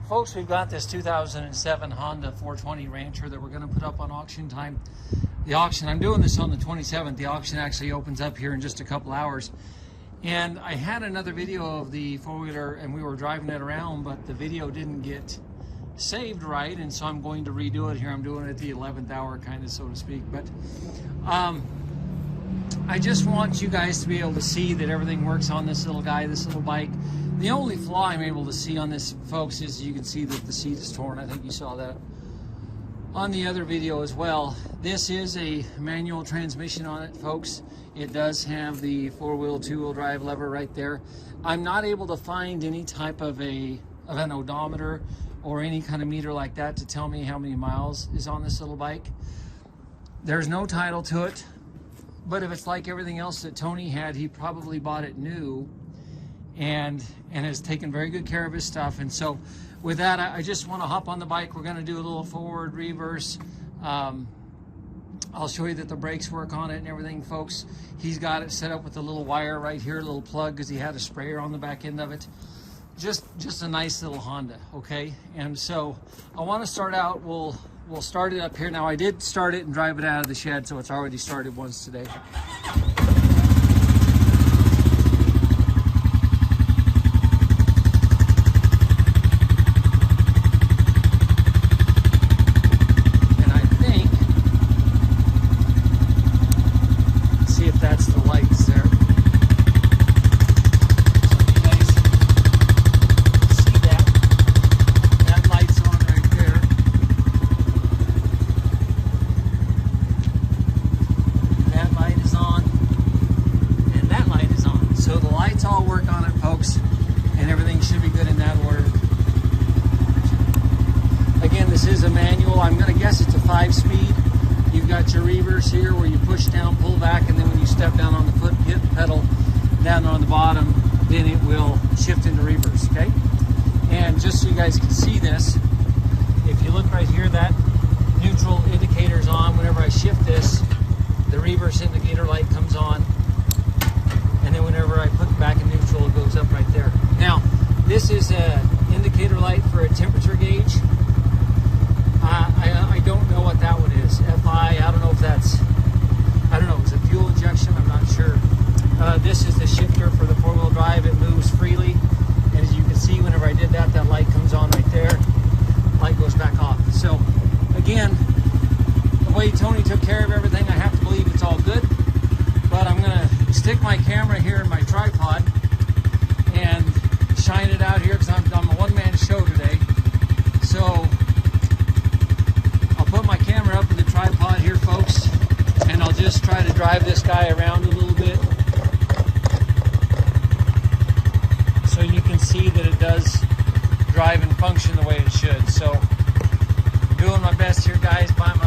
Folks, we've got this 2007 Honda 420 Rancher that we're going to put up on auction time. The auction, I'm doing this on the 27th. The auction actually opens up here in just a couple hours. And I had another video of the four-wheeler and we were driving it around, but the video didn't get saved right, and so I'm going to redo it here. I'm doing it at the 11th hour, kind of, so to speak. But I just want you guys to be able to see that everything works on this little guy, this little bike. The only flaw I'm able to see on this, folks, is you can see that the seat is torn. I think you saw that on the other video as well. This is a manual transmission on it, folks. It does have the four-wheel, two-wheel drive lever right there. I'm not able to find any type of an odometer or any kind of meter like that to tell me how many miles is on this little bike. There's no title to it, but if it's like everything else that Tony had, he probably bought it new and has taken very good care of his stuff. And so with that, I just want to hop on the bike. We're going to do a little forward, reverse. I'll show you that the brakes work on it and everything, folks. He's got it set up with a little wire right here, a little plug, because he had a sprayer on the back end of it. Just a nice little Honda, okay? And so I want to start out, we'll start it up here. Now, I did start it and drive it out of the shed, so it's already started once today. This is a manual. I'm going to guess it's a 5-speed. You've got your reverse here where you push down, pull back, and then when you step down on the foot, hit the pedal down on the bottom, then it will shift into reverse, okay? And just so you guys can see this, if you look right here, that neutral indicator is on. Whenever I shift this, the reverse indicator light comes on. And then whenever I put it back in neutral, it goes up right there. Now, this is an indicator light for a temperature gauge. I don't know what that one is. FI, I don't know if that's, I don't know, is it fuel injection? I'm not sure. This is the shifter for the four-wheel drive. It moves freely. And as you can see, whenever I did that, that light comes on right there. Light goes back off. So, again, the way Tony took care of everything, I have to believe it's all good. But I'm going to stick my camera here in my tripod and shine it out here because I'm a one-man show today. So I'll put my camera up in the tripod here, folks, and I'll just try to drive this guy around a little bit so you can see that it does drive and function the way it should. So I'm doing my best here, guys, by my